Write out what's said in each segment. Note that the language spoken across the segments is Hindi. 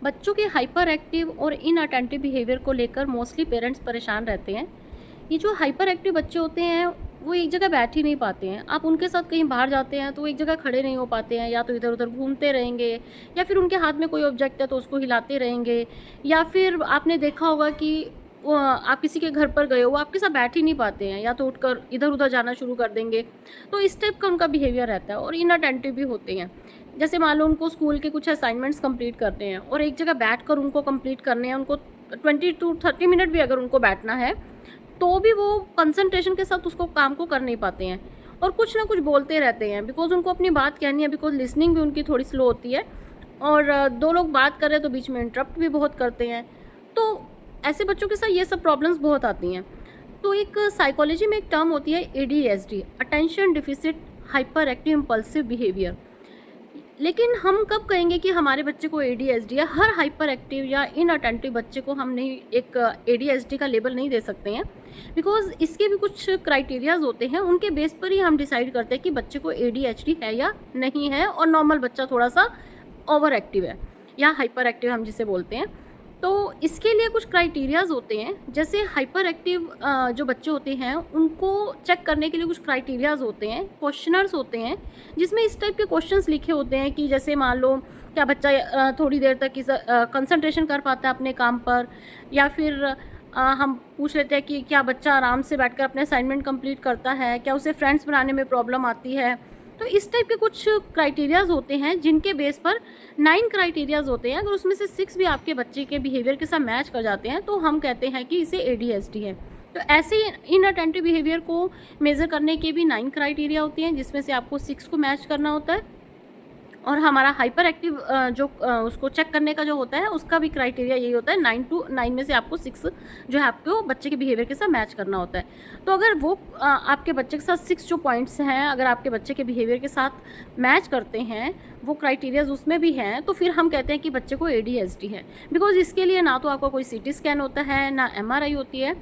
बच्चों के हाइपर एक्टिव और इनअटेंटिव बिहेवियर को लेकर मोस्टली पेरेंट्स परेशान रहते हैं। ये जो हाइपर एक्टिव बच्चे होते हैं वो एक जगह बैठ ही नहीं पाते हैं। आप उनके साथ कहीं बाहर जाते हैं तो वो एक जगह खड़े नहीं हो पाते हैं, या तो इधर उधर घूमते रहेंगे, या फिर उनके हाथ में कोई ऑब्जेक्ट है तो उसको हिलाते रहेंगे, या फिर आपने देखा होगा कि आप किसी के घर पर गए हो, वो आपके साथ बैठ ही नहीं पाते हैं, या तो उठकर इधर उधर जाना शुरू कर देंगे। तो इस टाइप का उनका बिहेवियर रहता है और इनअटेंटिव भी होते हैं। जैसे मान लो उनको स्कूल के कुछ असाइनमेंट्स कंप्लीट करते हैं और एक जगह बैठकर उनको कंप्लीट करने हैं, उनको 20 to 30 मिनट भी अगर उनको बैठना है तो भी वो कंसंट्रेशन के साथ उसको काम को कर नहीं पाते हैं और कुछ ना कुछ बोलते रहते हैं, बिकॉज उनको अपनी बात कहनी है, बिकॉज लिसनिंग भी उनकी थोड़ी स्लो होती है। और दो लोग बात कर रहे हैं तो बीच में इंटरप्ट भी बहुत करते हैं। तो ऐसे बच्चों के साथ ये सब प्रॉब्लम्स बहुत आती हैं। तो एक साइकोलॉजी में एक टर्म होती है ADHD, attention deficit hyper active impulsive behaviour. लेकिन हम कब कहेंगे कि हमारे बच्चे को ADHD है? हर हाइपर एक्टिव या इनअटेंटिव बच्चे को हम नहीं एक ADHD का लेबल नहीं दे सकते हैं, बिकॉज इसके भी कुछ क्राइटेरियाज होते हैं। उनके बेस पर ही हम डिसाइड करते हैं कि बच्चे को ADHD है या नहीं है, और नॉर्मल बच्चा थोड़ा सा ओवर एक्टिव है या हाइपर एक्टिव हम जिसे बोलते हैं। तो इसके लिए कुछ क्राइटेरियाज होते हैं। जैसे हाइपर एक्टिव जो बच्चे होते हैं उनको चेक करने के लिए कुछ क्राइटेरियाज होते हैं, क्वेश्चनर्स होते हैं, जिसमें इस टाइप के क्वेश्चंस लिखे होते हैं कि जैसे मान लो क्या बच्चा थोड़ी देर तक कंसंट्रेशन कर पाता है अपने काम पर, या फिर हम पूछ लेते हैं कि क्या बच्चा आराम से बैठकर अपने असाइनमेंट कंप्लीट करता है, क्या उसे फ्रेंड्स बनाने में प्रॉब्लम आती है। तो इस टाइप के कुछ क्राइटेरियाज होते हैं जिनके बेस पर 9 क्राइटेरियाज होते हैं। अगर उसमें से 6 भी आपके बच्चे के बिहेवियर के साथ मैच कर जाते हैं तो हम कहते हैं कि इसे ADHD है। तो ऐसे इनअटेंटिव बिहेवियर को मेज़र करने के भी 9 क्राइटेरिया होते हैं, जिसमें से आपको 6 को मैच करना होता है। और हमारा हाइपर एक्टिव जो उसको चेक करने का जो होता है उसका भी क्राइटेरिया यही होता है, 9 में से आपको 6 जो है आपको बच्चे के बिहेवियर के साथ मैच करना होता है। तो अगर वो आपके बच्चे के साथ 6 जो पॉइंट्स हैं, अगर आपके बच्चे के बिहेवियर के साथ मैच करते हैं, वो क्राइटेरियाज उसमें भी हैं, तो फिर हम कहते हैं कि बच्चे को ADHD है। बिकॉज इसके लिए ना तो आपका कोई CT स्कैन होता है, ना MRI होती है।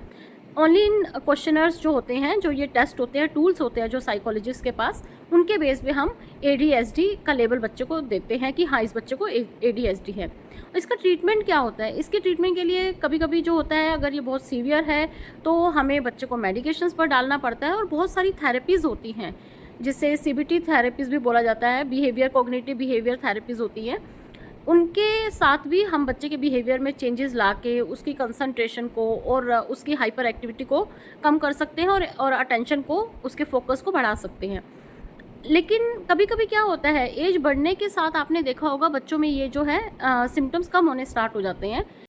ओनली इन क्वेश्चनर्स जो होते हैं, जो ये टेस्ट होते हैं, टूल्स होते हैं जो साइकोलॉजिस्ट के पास, उनके बेस पे हम ADHD का लेबल बच्चे को देते हैं कि हाँ इस बच्चे को ADHD है। इसका ट्रीटमेंट क्या होता है? इसके ट्रीटमेंट के लिए कभी कभी जो होता है, अगर ये बहुत सीवियर है तो हमें बच्चे को मेडिकेशंस पर डालना पड़ता है, और बहुत सारी थेरेपीज़ होती हैं जिसे CBT थेरेपीज़ भी बोला जाता है, बिहेवियर कॉग्निटिव बिहेवियर थेरेपीज़ होती हैं। उनके साथ भी हम बच्चे के बिहेवियर में चेंजेस ला के उसकी कंसंट्रेशन को और उसकी हाइपर एक्टिविटी को कम कर सकते हैं, और अटेंशन को, उसके फोकस को बढ़ा सकते हैं। लेकिन कभी कभी क्या होता है, एज बढ़ने के साथ आपने देखा होगा बच्चों में ये जो है सिम्टम्स कम होने स्टार्ट हो जाते हैं।